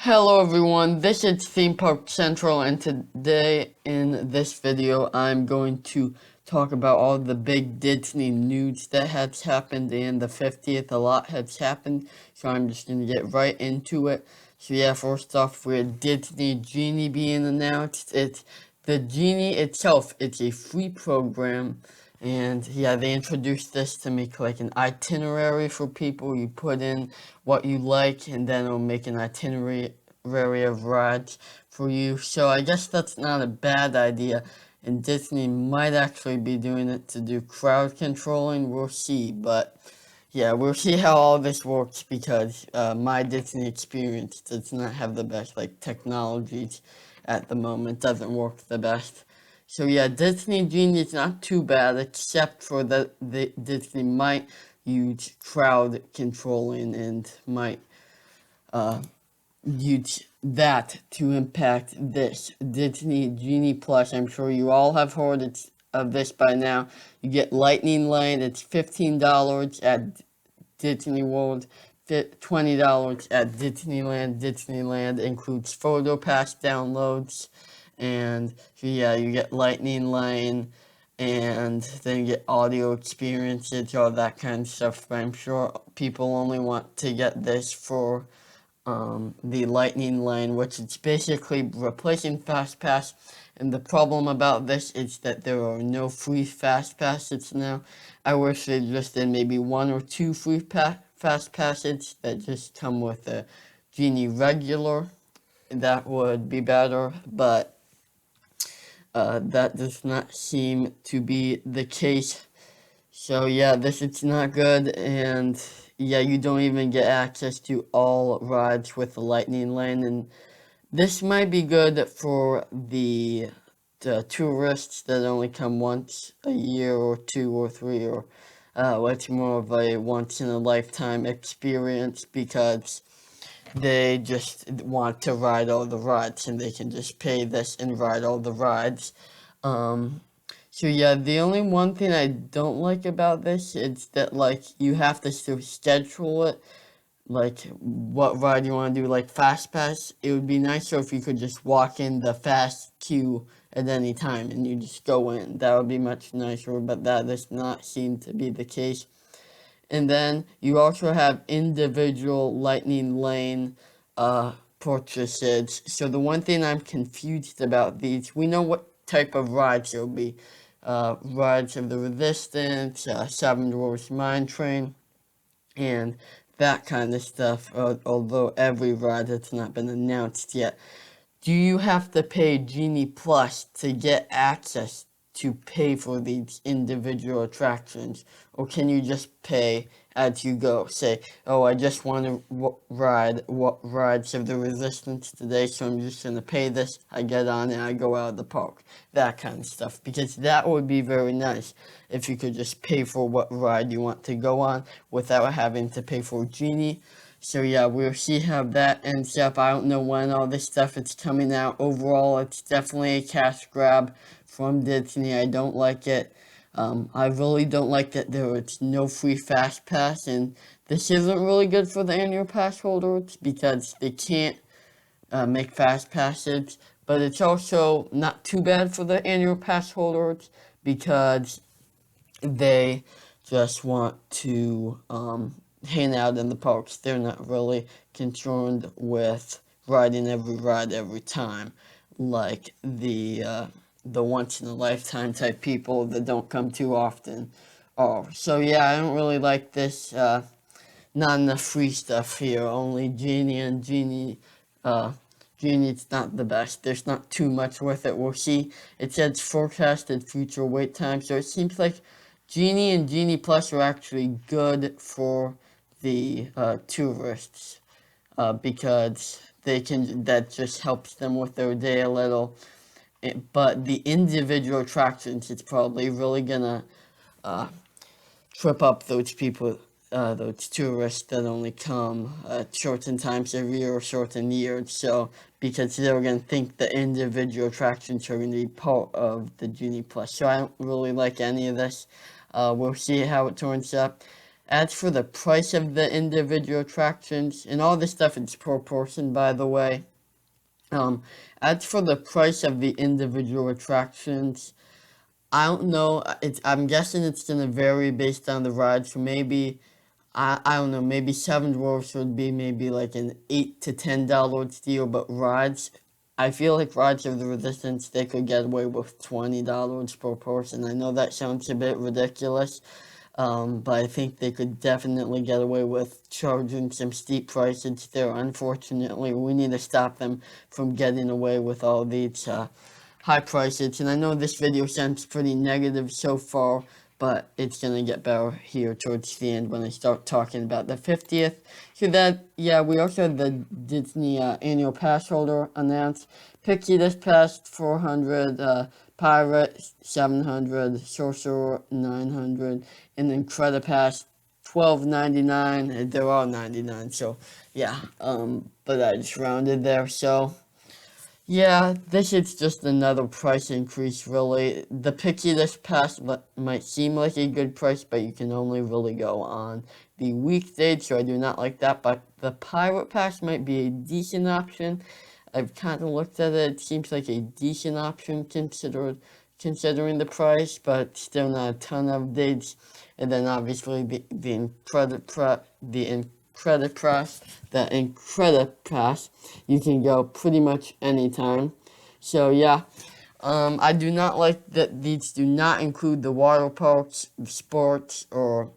Hello everyone, this is Theme Park Central, and today in this video I'm going to talk about all the big Disney news that has happened, and the 50th a lot has happened, so I'm just going to get right into it. So yeah, first off, with Disney Genie being announced, the Genie itself, it's a free program. And yeah, they introduced this to make like an itinerary for people. You put in what you like, and then it'll make an itinerary of rides for you. So I guess that's not a bad idea. And Disney might actually be doing it to do crowd controlling. We'll see. But yeah, we'll see how all this works, because my Disney experience does not have the best like technologies at the moment. Doesn't work the best. So yeah, Disney Genie is not too bad, except for the Disney might use crowd controlling and might use that to impact this Disney Genie Plus. I'm sure you all have heard of this by now. You get Lightning Lane. It's $15 at Disney World, $20 at Disneyland. Disneyland includes Photo Pass downloads, and yeah, you get Lightning Lane, and then you get audio experiences, all that kind of stuff. But I'm sure people only want to get this for the Lightning Lane, which is basically replacing Fastpass. And the problem about this is that there are no free Fastpasses now. I wish they just did maybe one or two free Fastpasses that just come with a Genie regular. That would be better, but that does not seem to be the case. So yeah, this is not good, and yeah, you don't even get access to all rides with the Lightning Lane, and this might be good for the tourists that only come once a year or two or three, or it's more of a once in a lifetime experience, because they just want to ride all the rides, and they can just pay this and ride all the rides. So yeah, the only one thing I don't like about this is that like you have to still schedule it, like what ride you want to do. Like Fast Pass, it would be nicer if you could just walk in the fast queue at any time and you just go in. That would be much nicer, but that does not seem to be the case. And then you also have individual Lightning Lane purchases. So the one thing I'm confused about these, we know what type of rides there will be. Rides of the Resistance, Seven Dwarfs Mine Train, and that kind of stuff, although every ride has not been announced yet. Do you have to pay Genie Plus to get access to pay for these individual attractions, or can you just pay as you go? Say, oh, I just want to ride what rides of the Resistance today, so I'm just going to pay this, I get on and I go out of the park. That kind of stuff, because that would be very nice if you could just pay for what ride you want to go on without having to pay for Genie. So yeah, we'll see how that ends up. I don't know when all this stuff is coming out. Overall, it's definitely a cash grab from Disney. I don't like it. I really don't like that there is no free Fast Pass, and this isn't really good for the annual pass holders because they can't make Fast Passes. But it's also not too bad for the annual pass holders because they just want to hang out in the parks. They're not really concerned with riding every ride every time, like the once in a lifetime type people that don't come too often are. So yeah, I don't really like this. Not enough free stuff here. Only Genie and Genie. Genie's not the best. There's not too much with it. We'll see. It says forecasted future wait time, so it seems like Genie and Genie Plus are actually good for the tourists, because they can, that just helps them with their day a little. But the individual attractions, it's probably really gonna trip up those people, those tourists that only come certain times every year or certain years. So because they're gonna think the individual attractions are gonna be part of the Genie Plus. So I don't really like any of this. We'll see how it turns out. As for the price of the individual attractions, and all this stuff is per person, by the way. As for the price of the individual attractions, I don't know. I'm guessing it's gonna vary based on the ride. So maybe I don't know. Maybe Seven Dwarfs would be maybe like an $8 to $10 deal, but rides, I feel like Rides of the Resistance, they could get away with $20 per person. I know that sounds a bit ridiculous, but I think they could definitely get away with charging some steep prices there. Unfortunately, we need to stop them from getting away with all these high prices. And I know this video sounds pretty negative so far, but it's gonna get better here towards the end when I start talking about the 50th. So that, yeah, we also had the Disney annual pass holder announced. Pixie this past 400, Pirate 700, Sorcerer 900, and then Credipass $12.99. They're all 99, so yeah. But I just rounded there, so. Yeah, this is just another price increase, really. The Pixie this past might seem like a good price, but you can only really go on the weekdays, so I do not like that. But the Pirate Pass might be a decent option. I've kind of looked at it. It seems like a decent option considering the price, but still not a ton of dates. And then obviously the Incredipass, you can go pretty much anytime. So yeah, I do not like that these do not include the water parks, sports, or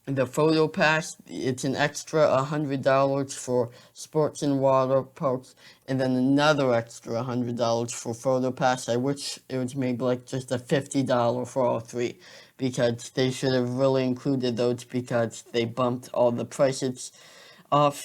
the photo pass. It's an extra $100 for sports and water parks, and then another extra $100 for photo pass. I wish it was maybe like just a $50 for all three, because they should have really included those, because they bumped all the prices up.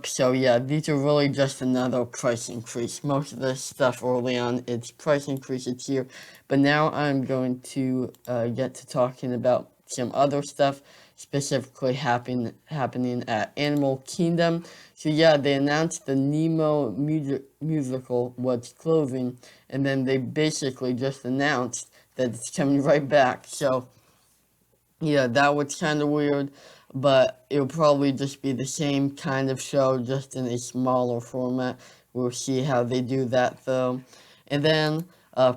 So yeah, these are really just another price increase. Most of the stuff early on, it's price increases here, but now I'm going to get to talking about some other stuff specifically happening at Animal Kingdom. So yeah, they announced the Nemo musical was closing, and then they basically just announced that it's coming right back. So yeah, that was kind of weird, but it'll probably just be the same kind of show, just in a smaller format. We'll see how they do that, though. And then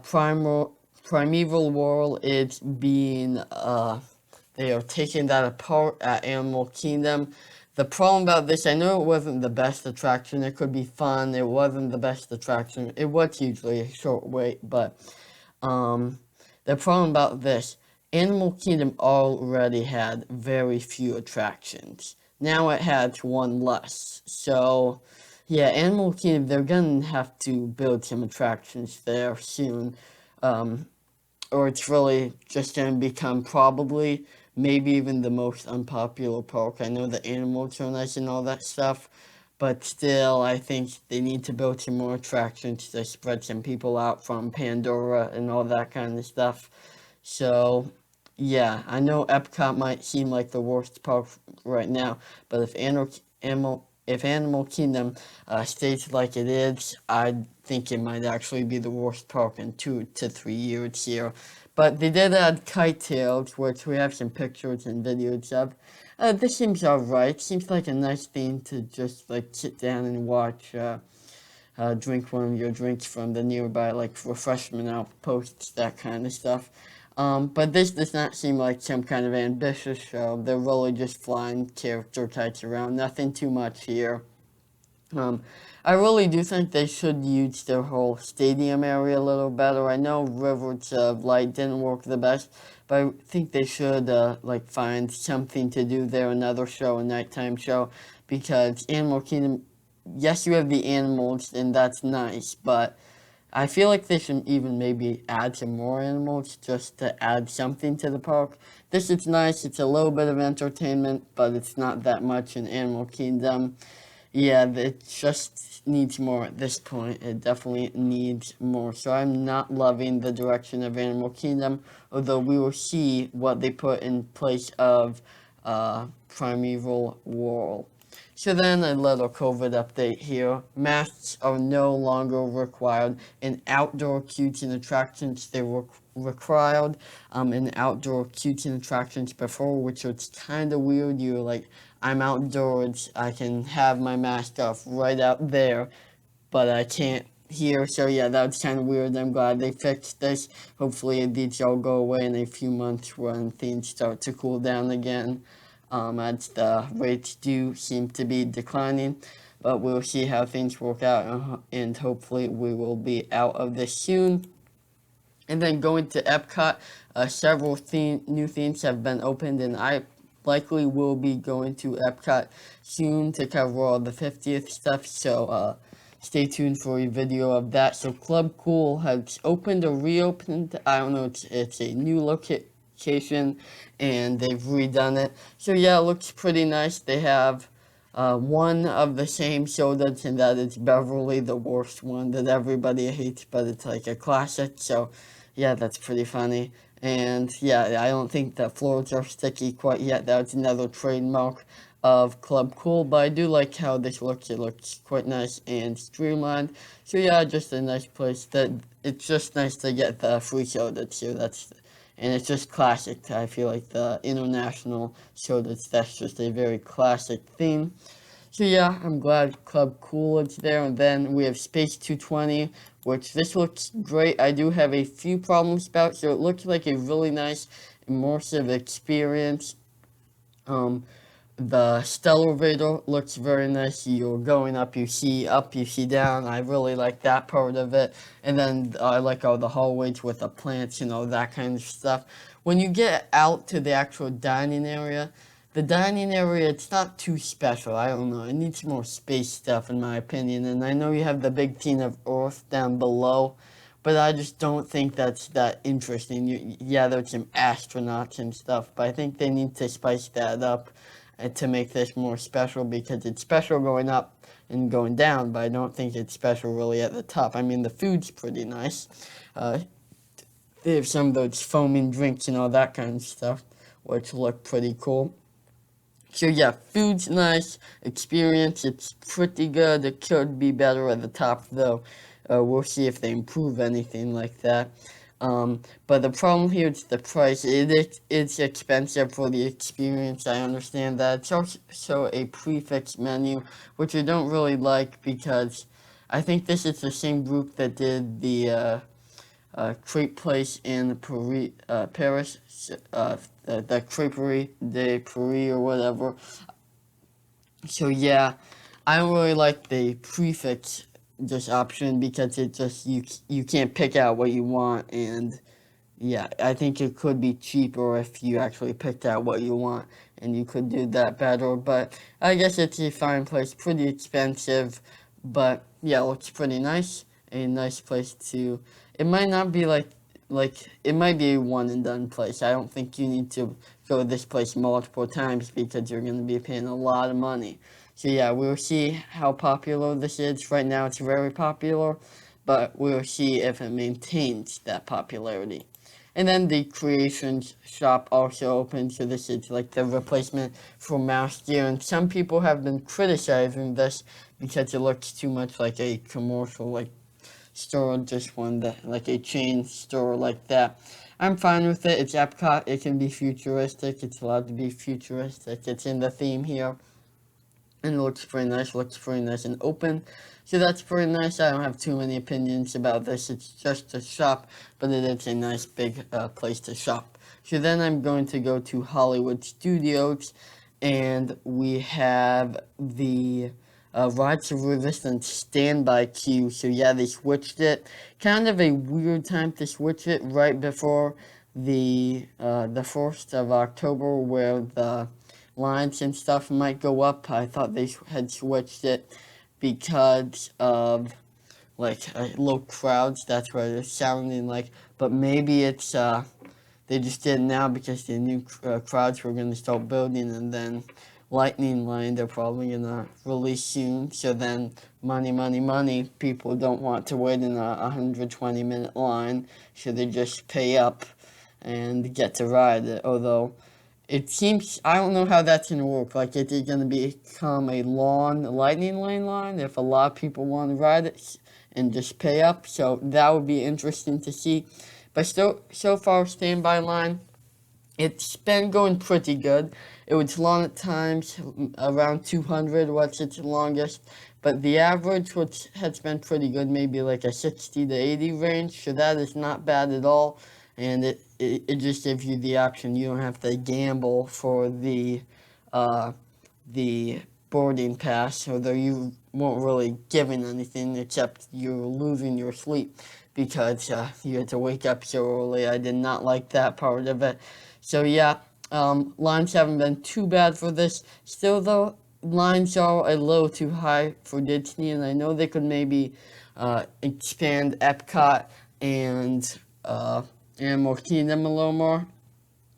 Primeval World is being they are taking that apart at Animal Kingdom. The problem about this, I know it wasn't the best attraction. It could be fun. It wasn't the best attraction. It was usually a short wait, but the problem about this, Animal Kingdom already had very few attractions. Now it has one less. So, yeah, Animal Kingdom, they're gonna have to build some attractions there soon. Or it's really just gonna become probably maybe even the most unpopular park. I know the animals are nice and all that stuff, but still, I think they need to build some more attractions to spread some people out from Pandora and all that kind of stuff. So, yeah, I know Epcot might seem like the worst park right now, but if Animal Kingdom stays like it is, I think it might actually be the worst park in 2 to 3 years here. But they did add Kite Tails, which we have some pictures and videos of. This seems alright. Seems like a nice thing to just like sit down and watch. Drink one of your drinks from the nearby like refreshment outposts, that kind of stuff. But this does not seem like some kind of ambitious show. They're really just flying character kites around. Nothing too much here. I really do think they should use their whole stadium area a little better. I know Rivers of Light didn't work the best, but I think they should like find something to do there, another show, a nighttime show, because Animal Kingdom, yes, you have the animals, and that's nice, but I feel like they should even maybe add some more animals just to add something to the park. This is nice. It's a little bit of entertainment, but it's not that much in Animal Kingdom. Yeah, it just needs more at this point. It definitely needs more. So I'm not loving the direction of Animal Kingdom, although we will see what they put in place of Primeval World. So then a little COVID update here. Masks are no longer required in outdoor queues and attractions. They were required in outdoor queues and attractions before, which was kind of weird. You're like, I'm outdoors, I can have my mask off right out there, but I can't here. So yeah, that's kind of weird. I'm glad they fixed this. Hopefully these all go away in a few months when things start to cool down again, as the rates do seem to be declining. But we'll see how things work out, and hopefully we will be out of this soon. And then going to Epcot, several new themes have been opened, and I likely will be going to Epcot soon to cover all the 50th stuff. So stay tuned for a video of that. So Club Cool has opened or reopened. I don't know. It's a new location, and they've redone it. So yeah, it looks pretty nice. They have one of the same sodas, and that is Beverly, the worst one that everybody hates, but it's like a classic. So yeah, that's pretty funny. And yeah, I don't think the floors are sticky quite yet. That's another trademark of Club Cool, but I do like how this looks. It looks quite nice and streamlined. So yeah, just a nice place. That it's just nice to get the free soda too. And it's just classic. I feel like the international sodas, that's just a very classic theme. So yeah, I'm glad Club Cool is there. And then we have Space 220, which this looks great. I do have a few problems about, so it looks like a really nice immersive experience. The Stellarator looks very nice. You're going up, you see down. I really like that part of it. And then I like all the hallways with the plants, that kind of stuff. When you get out to the actual dining area, it's not too special. I don't know. It needs more space stuff, in my opinion. And I know you have the big scene of Earth down below, but I just don't think that's that interesting. Yeah, there's some astronauts and stuff, but I think they need to spice that up to make this more special, because it's special going up and going down, but I don't think it's special really at the top. I mean, the food's pretty nice. They have some of those foaming drinks and all that kind of stuff, which look pretty cool. So yeah, food's nice, experience, it's pretty good. It could be better at the top though. We'll see if they improve anything like that. But the problem here is the price. It's expensive for the experience. I understand that. It's also a prefix menu, which I don't really like, because I think this is the same group that did the crepe place in Paris, the Creperie de Paris or whatever. So yeah, I don't really like the prefix this option, because it just you can't pick out what you want. And yeah, I think it could be cheaper if you actually picked out what you want, and you could do that better. But I guess it's a fine place, pretty expensive, but yeah, it looks pretty nice. A nice place to. It might not be like it might be a one and done place. I don't think you need to go to this place multiple times, because you're going to be paying a lot of money. So yeah, we'll see how popular this is. Right now it's very popular, but we'll see if it maintains that popularity. And then the Creations shop also opened, so this is like the replacement for Mouse Gear. And some people have been criticizing this because it looks too much like a commercial, like store, just one that, like a chain store like that. I'm fine with it. It's Epcot. It can be futuristic. It's allowed to be futuristic. It's in the theme here. And it looks pretty nice and open. So that's pretty nice. I don't have too many opinions about this. It's just a shop, but it is a nice big place to shop. So then I'm going to go to Hollywood Studios, and we have the Rise of Resistance standby queue. So yeah, they switched it. Kind of a weird time to switch it right before the 1st of October, where the lines and stuff might go up. I thought they had switched it because of like low crowds. That's what it's sounding like. But maybe it's they just did it now because the new crowds were going to start building, and then Lightning Lane they're probably going to release soon. So then money, people don't want to wait in a 120-minute line, so they just pay up and get to ride it. Although it seems, I don't know how that's going to work. Like, is it going to become a long Lightning Lane line if a lot of people want to ride it and just pay up? So that would be interesting to see. But so far, standby line, it's been going pretty good. It was long at times, around 200 was its longest, but the average which has been pretty good, maybe like a 60 to 80 range, so that is not bad at all. And it just gives you the option. You don't have to gamble for uh, the boarding pass, although you won't really giving anything except you're losing your sleep because you had to wake up so early. I did not like that part of it. So yeah, lines haven't been too bad for this. Still though, lines are a little too high for Disney, and I know they could maybe expand Epcot and Animal Kingdom a little more.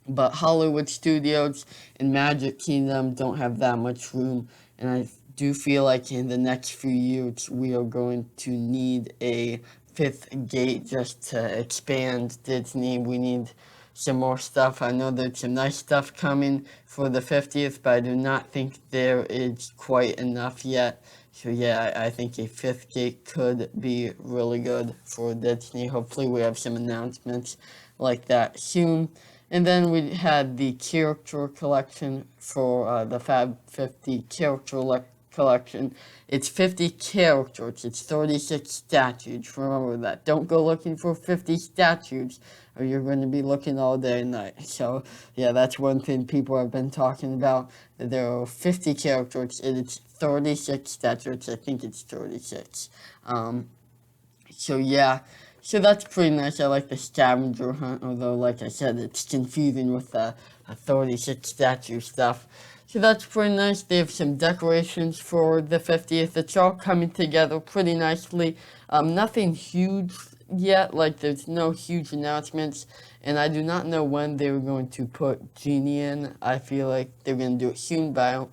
But Hollywood Studios and Magic Kingdom don't have that much room, and I do feel like in the next few years we are going to need a fifth gate just to expand Disney. We need some more stuff. I know there's some nice stuff coming for the 50th, but I do not think there is quite enough yet. So yeah, I think a fifth gate could be really good for Disney. Hopefully we have some announcements like that soon. And then we had the character collection for the Fab 50 character collection. It's 50 characters. It's 36 statues. Remember that. Don't go looking for 50 statues or you're going to be looking all day and night. So, yeah, that's one thing people have been talking about. That there are 50 characters and it's 36 statues. I think it's 36. So, yeah. So that's pretty nice. I like the scavenger hunt, although, like I said, it's confusing with the 36 statue stuff. So that's pretty nice. They have some decorations for the 50th. It's all coming together pretty nicely. Nothing huge yet, like there's no huge announcements, and I do not know when they were going to put Genie in. I feel like they're going to do it soon, but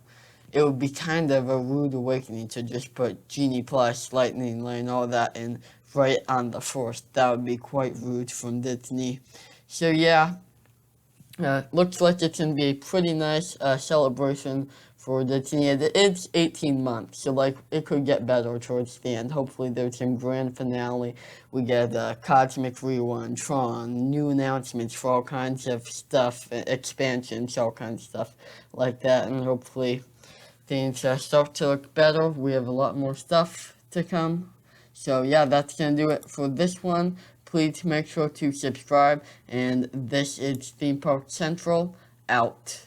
it would be kind of a rude awakening to just put Genie Plus, Lightning Lane, all that in right on the 4th. That would be quite rude from Disney. So yeah, looks like it's going to be a pretty nice celebration for Disney. It's 18 months, so like it could get better towards the end. Hopefully there's some grand finale. We get Cosmic Rewind, Tron, new announcements for all kinds of stuff, expansions, all kinds of stuff like that, and hopefully things start to look better. We have a lot more stuff to come. So yeah, that's going to do it for this one. Please make sure to subscribe. And this is Theme Park Central, out.